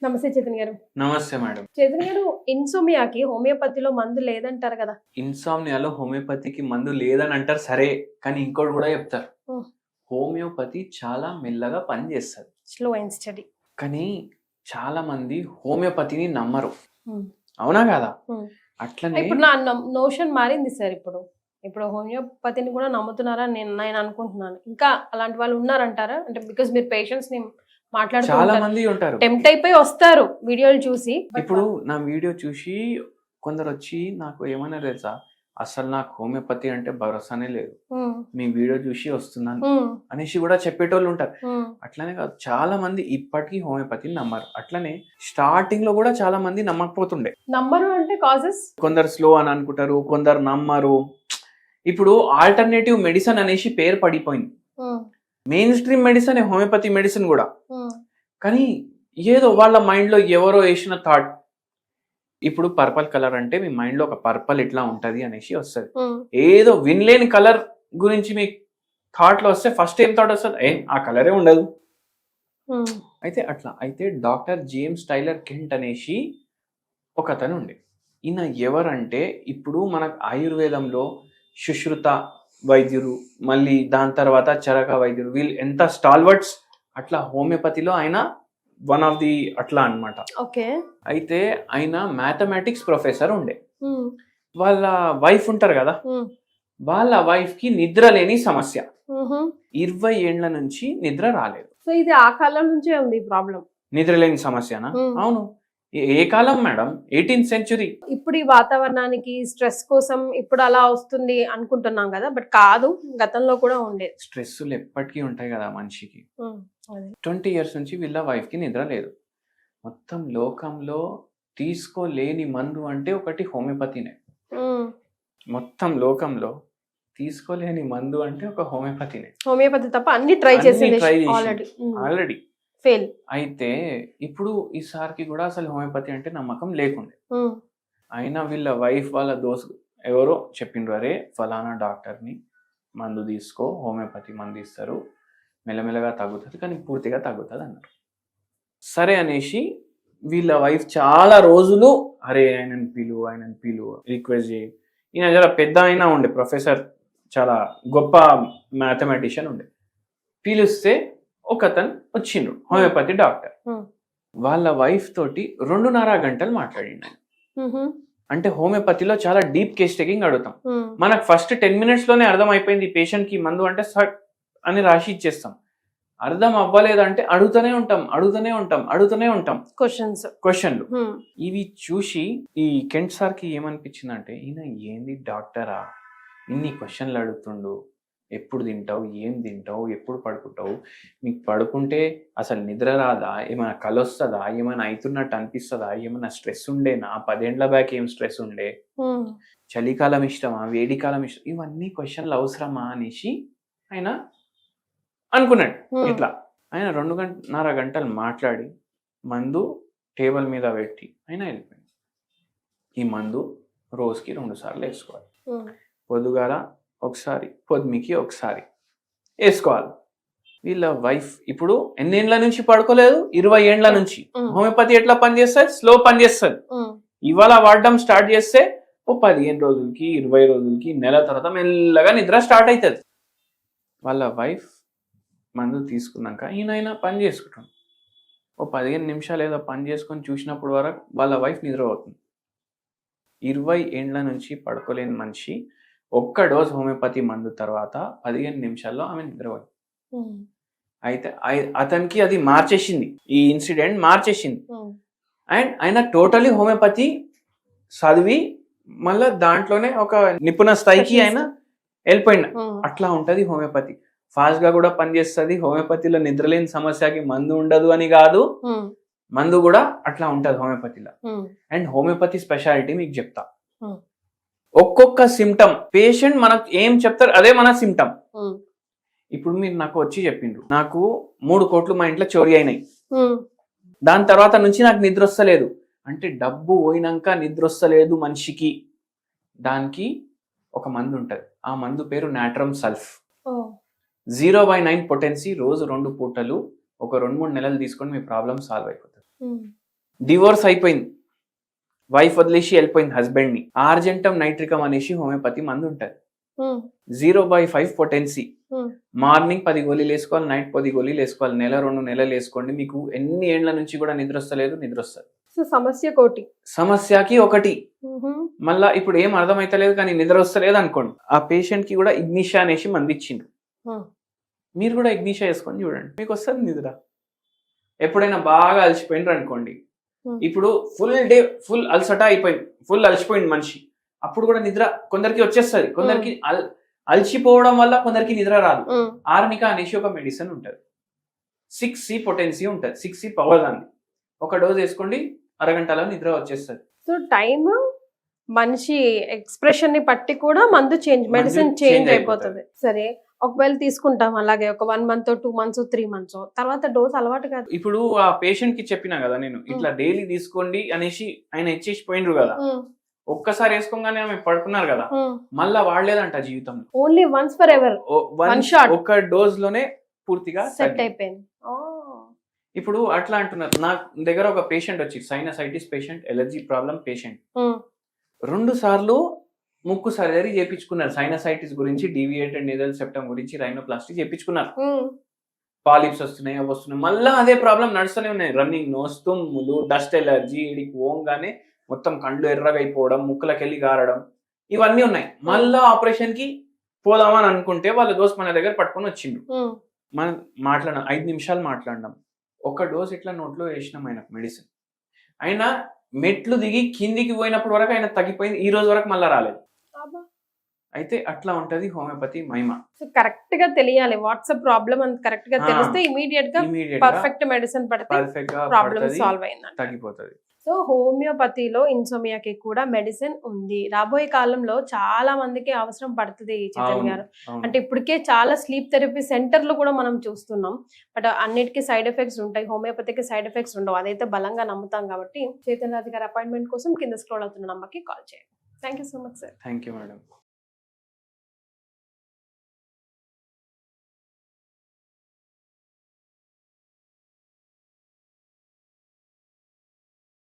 నమస్తే చైతన్య గారు. నమస్తే మేడం. చైతన్య గారు, ఇన్సోమియాకి హోమియోపతిలో మందు లేదంటారు కదా? ఇన్సామ్నియాలో హోమియోపతికి మందు లేదని అంటారు సరే, కానీ ఇంకోటి కూడా చెప్తారు. ఉమ్. హోమియోపతి చాలా మెల్లగా పనిచేస్తుంది. Slow and study. కానీ చాలా మంది హోమియోపతిని నమ్మరు. అవునా కదా? అట్లనే ఇప్పుడు నా నోషన్ మారింది సార్. ఇప్పుడు హోమియోపతిని కూడా నమ్ముతున్నారా నేను అనుకుంటున్నాను. ఇంకా అలాంటి వాళ్ళు ఉన్నారంటారా? అంటే బికాస్ మీరు పేషెంట్స్ ని చాలా మాట్లాడుతూ మంది ఉంటారు. టెంప్ట్ అయిపోయి వస్తారు వీడియోలు చూసి. ఇప్పుడు నా వీడియో చూసి కొందరు వచ్చి నాకు ఏమన్నా తెలుసా, అసలు నాకు హోమియోపతి అంటే భరోసానే లేదు, మీ వీడియో చూసి వస్తున్నాను అనేసి కూడా చెప్పేటోళ్ళు ఉంటారు. అట్లనే కాదు, చాలా మంది ఇప్పటికీ హోమియోపతిని నమ్మరు. అట్లనే స్టార్టింగ్ లో కూడా చాలా మంది నమ్మకపోతుండే. నమ్మరు అంటే కాజెస్? కొందరు స్లో అని అనుకుంటారు, కొందరు నమ్మరు. ఇప్పుడు ఆల్టర్నేటివ్ మెడిసిన్ అనేసి పేరు పడిపోయింది. Main stream medicine homeopathy medicine కూడా. కానీ ఏదో వాళ్ళ మైండ్ లో ఎవరో వేసిన థాట్, ఇప్పుడు పర్పల్ కలర్ అంటే మీ మైండ్ లో ఒక పర్పల్ ఇట్లా ఉంటది అనేసి వస్తుంది. ఏదో వినలేని కలర్ గురించి మీ థాట్ లో వస్తే ఫస్ట్ ఏం థాట్ వస్తుంది, ఏం ఆ కలరే ఉండదు. అయితే అట్లా అయితే డాక్టర్ జేమ్స్ టైలర్ కెంట్ అనేసి ఒక అతను ఉండే. ఈయన ఎవరంటే, ఇప్పుడు మనకు ఆయుర్వేదంలో సుశ్రుత వైద్యులు, మళ్ళీ దాని తర్వాత చరక వైద్యులు, వీళ్ళు ఎంత స్టాల్వర్డ్స్, అట్లా హోమియోపతిలో ఆయన వన్ ఆఫ్ ది అట్లా అన్నమాట. ఓకే. అయితే ఆయన మ్యాథమెటిక్స్ ప్రొఫెసర్ ఉండే. వాళ్ళ వైఫ్ ఉంటారు కదా, వాళ్ళ వైఫ్ కి నిద్ర లేని సమస్య. 20 ఏండ్ల నుంచి నిద్ర రాలేదు. సో ఇది ఆ కాలం నుంచే ఉంది ప్రాబ్లం, నిద్ర లేని సమస్యనా? అవును. ఏ కాలం మేడం? 18th century. ఇప్పుడు ఈ వాతావరణానికి స్ట్రెస్ కోసం ఇప్పుడు అలా వస్తుంది అనుకుంటున్నాం కదా, బట్ కాదు, గతంలో కూడా ఉండేది. స్ట్రెస్సులు ఎప్పటికీ ఉంటాయి కదా మనిషికి. 20 years నుంచి వీళ్ళ వైఫ్ కి నిద్ర లేదు. మొత్తం లోకంలో తీసుకోలేని మందు అంటే ఒకటి హోమియోపతినే. మొత్తం లోకంలో తీసుకోలేని మందు అంటే ఒక హోమియోపతినే. హోమియోపతి తప్ప అన్ని ట్రై చేసింది ఆల్రెడీ ఫెయిల్. అయితే ఇప్పుడు ఈసారికి కూడా అసలు హోమియోపతి అంటే నమ్మకం లేకుండే. అయినా వీళ్ళ వైఫ్ వాళ్ళ దోస్తు ఎవరో చెప్పిండ్రు, అరే ఫలానా డాక్టర్ని మందు తీసుకో, హోమియోపతి మందు ఇస్తారు, మెల్లమెల్లగా తగ్గుతుంది, కానీ పూర్తిగా తగ్గుతుంది అన్నారు. సరే అనేసి వీళ్ళ వైఫ్ చాలా రోజులు అరే ఆయనని పిలువు రిక్వెస్ట్ చేయి. ఈయన చాలా పెద్ద అయినా ఉండే ప్రొఫెసర్, చాలా గొప్ప మ్యాథమెటిషియన్ ఉండే. పిలిస్తే ఒక అతను వచ్చిండ్రు, హోమియోపతి డాక్టర్. వాళ్ళ వైఫ్ తోటి 2.5 గంటలు మాట్లాడిండు. అంటే హోమియోపతిలో చాలా డీప్ కేస్ టేకింగ్ అడుగుతాం. మనకు ఫస్ట్ 10 minutes లోనే అర్థం అయిపోయింది ఈ పేషెంట్ కి మందు అంటే సట్ అని రాసి ఇచ్చేస్తాం. అర్థం అవ్వలేదంటే అడుగుతూనే ఉంటాం క్వశ్చన్లు. ఇవి చూసి ఈ కెంట్ సార్ కి ఏమనిపించిందంటే, ఈయన ఏంది డాక్టరా, ఇన్ని క్వశ్చన్లు అడుగుతుండు, ఎప్పుడు తింటావు, ఏం తింటావు, ఎప్పుడు పడుకుంటావు, మీకు పడుకుంటే అసలు నిద్ర రాదా, ఏమైనా కలొస్తుందా, ఏమైనా అవుతున్నట్టు అనిపిస్తుందా, ఏమైనా స్ట్రెస్ ఉండేనా, 10 ఏళ్ల బ్యాక్ ఏం స్ట్రెస్ ఉండే, చలికాలం ఇష్టమా, వేడికాలం ఇష్టం, ఇవన్నీ క్వశ్చన్లు అవసరమా అనేసి ఆయన అనుకున్నాడు. ఇట్లా ఆయన 2.5 గంటలు మాట్లాడి మందు టేబుల్ మీద పెట్టి ఆయన వెళ్ళిపోయింది. ఈ మందు రోజుకి 2 సార్లు వేసుకోవాలి. పొద్దుగాల ఒకసారి, పొద్దుమికి ఒకసారి వేసుకోవాలి. వీళ్ళ వైఫ్ ఇప్పుడు ఎన్నేళ్ల నుంచి పడుకోలేదు, 20 ఏండ్ల నుంచి. హోమియోపతి ఎట్లా పనిచేస్తుంది, స్లో పనిచేస్తుంది. ఇవాళ వాడడం స్టార్ట్ చేస్తే ఓ 15 రోజులకి, 20 రోజులకి, నెల తర్వాత మెల్లగా నిద్ర స్టార్ట్ అవుతుంది. వాళ్ళ వైఫ్ మందు తీసుకున్నాక ఈయన పని చేసుకుంటాడు. ఓ 15 నిమిషాలు ఏదో పని చేసుకొని చూసినప్పుడు వరకు వాళ్ళ వైఫ్ నిద్రపోతుంది. 20 ఏండ్ల నుంచి పడుకోలేని మనిషి ఒక్క డోస్ హోమియోపతి మందు తర్వాత 15 నిమిషాల్లో ఆమె నిద్రపోయింది. అయితే అతనికి అది మార్చేసింది, ఈ ఇన్సిడెంట్ మార్చేసింది. అండ్ ఆయన టోటలీ హోమియోపతి చదివి మళ్ళీ దాంట్లోనే ఒక నిపుణ స్థాయికి ఆయన వెళ్ళిపోయింది. అట్లా ఉంటది హోమియోపతి. ఫాస్ట్ గా కూడా పనిచేస్తుంది. హోమియోపతిలో నిద్రలేని సమస్యకి మందు ఉండదు అని కాదు, మందు కూడా అట్లా ఉంటది హోమియోపతిలో. అండ్ హోమియోపతి స్పెషాలిటీ మీకు చెప్తా. ఒక్కొక్క సిమ్టమ్ పేషెంట్ మనకు ఏం చెప్తారు అదే మన సిమ్టమ్. ఇప్పుడు మీరు నాకు వచ్చి చెప్పిండ్రు, నాకు 3 కోట్లు మా ఇంట్లో చోరీ అయినాయి, దాని తర్వాత నుంచి నాకు నిద్ర వస్తలేదు అంటే, డబ్బు పోయినాక నిద్ర వస్తలేదు మనిషికి, దానికి ఒక మందు ఉంటది. ఆ మందు పేరు నాట్రమ్ సల్ఫ్. 0/9 పొటెన్సీ, రోజు 2 పూటలు ఒక 2-3 నెలలు తీసుకొని మీ ప్రాబ్లం సాల్వ్ అయిపోతుంది. డివోర్స్ అయిపోయింది, వైఫ్ వదిలేసి వెళ్ళిపోయింది husband ని, ఆర్జెంటమ్ నైట్రికమ్ అనేసి హోమియోపతి మందు ఉంటుంది. 0/5 పొటెన్సీ. మార్నింగ్ 10 గోళీలు వేసుకోవాలి, నైట్ 10 గోళీలు వేసుకోవాలి. నెల 2 నెలలు వేసుకోండి, మీకు ఎన్ని ఏండ్ల నుంచి కూడా నిద్ర వస్తలేదు, నిద్ర వస్తుంది. సో సమస్య కోటి, సమస్యకి ఒకటి. మళ్ళా ఇప్పుడు ఏం అర్థమైతలేదు కానీ నిద్ర వస్తలేదు అనుకోండి, ఆ పేషెంట్ కి కూడా ఇగ్నిషా అనేసి మంది ఇచ్చిండు. మీరు కూడా ఇగ్నిషా వేసుకొని చూడండి, మీకు వస్తుంది నిద్ర. ఎప్పుడైనా బాగా అలసిపోయినారు అనుకోండి, ఇప్పుడు ఫుల్ అలసట అయిపోయింది, ఫుల్ అలసిపోయింది మనిషి, అప్పుడు కూడా నిద్ర కొందరికి వచ్చేస్తుంది, కొందరికి అలసిపోవడం వల్ల కొందరికి నిద్ర రాదు. ఆర్నికా అనేసి ఒక మెడిసిన్ ఉంటుంది, 6C పొటెన్సీ ఉంటుంది, 6C పవర్ దాన్ని. ఒక డోస్ వేసుకోండి, అరగంటలో నిద్ర వచ్చేస్తుంది. సో టైం మనిషి ఎక్స్ప్రెషన్ ని బట్టి కూడా మందు మెడిసిన్ చేంజ్ అయిపోతుంది. సరే, ఒకవేళ తీసుకుంటాం అలాగే ఒక 1 month 2 months 3 months తర్వాత డోస్ అలవాటు కాదు. ఇప్పుడు ఆ పేషెంట్ కి చెప్పినా కదా నేను, ఇట్లా డైలీ తీసుకోండి అనేసి ఆయన ఇచ్చేసి పోయిండ్రు కదా, ఒక్కసారి వేసుకోగానే ఆమె పడుకున్నారు కదా, మళ్ళా వాడలేదంట జీవితంలో. Only once for ever, one shot, ఒక డోస్ లోనే పూర్తిగా సెట్ అయిపోయింది. ఇప్పుడు అట్లా అంటున్నారు. నా దగ్గర ఒక పేషెంట్ వచ్చి, sinusitis patient, allergy problem patient, 2 సార్లు ముక్కు సర్జరీ చేయించుకున్నారు. సైనసైటిస్ గురించి, డీవియేటెడ్ నేజల్ సెప్టమ్ గురించి, రైనోప్లాస్టీ చేయించుకున్నారు. పాలిప్స్ వస్తున్నాయి, అవి వస్తున్నాయి, మళ్ళీ అదే ప్రాబ్లం నడుస్తూనే ఉన్నాయి. రన్నింగ్ నోస్, తుమ్ములు, డస్ట్ ఎలర్జీ, ఇడికి ఓంగానే మొత్తం కళ్ళు ఎర్రగా అయిపోవడం, ముక్కులకి వెళ్ళి గారడం, ఇవన్నీ ఉన్నాయి. మళ్ళా ఆపరేషన్ కి పోదామని అనుకుంటే వాళ్ళ దోస్త్ మన దగ్గర పట్టుకొని వచ్చిండు. మనం 5 నిమిషాలు మాట్లాడినాం, ఒక డోస్ ఇట్లా నోట్లో వేసినాం ఆయనకు మెడిసిన్. అయినా మెట్లు దిగి కిందికి పోయినప్పుడు వరకు ఆయన తగ్గిపోయింది, ఈ రోజు వరకు మళ్ళీ రాలేదు. అయితే అట్లా ఉంటది హోమియోపతి మహిమ. సో కరెక్ట్ గా తెలియాలి, వాట్సాప్ ప్రాబ్లం అని కరెక్ట్ గా తెలిస్తే ఇమీడియట్ గా పర్ఫెక్ట్ మెడిసిన్ పడితే ప్రాబ్లం సాల్వ్ అయింది, తగ్గిపోతుంది. సో హోమియోపతిలో ఇన్సోమియాకి కూడా మెడిసిన్ ఉంది. రాబోయే కాలంలో చాలా మందికి అవసరం పడుతుంది చైతన్య గారు. అంటే ఇప్పటికే చాలా స్లీప్ థెరపీ సెంటర్లు కూడా మనం చూస్తున్నాం, బట్ అన్నిటికీ సైడ్ ఎఫెక్ట్స్ ఉంటాయి, హోమియోపతికి సైడ్ ఎఫెక్ట్స్ ఉండవు, అదైతే బలంగా నమ్ముతాం. కాబట్టి చైతన్య రాజు గారి అపాయింట్మెంట్ కోసం కింద స్క్రోల్ అవుతున్న నంబర్కి కాల్ చేయండి. Thank you so much sir. Thank you madam.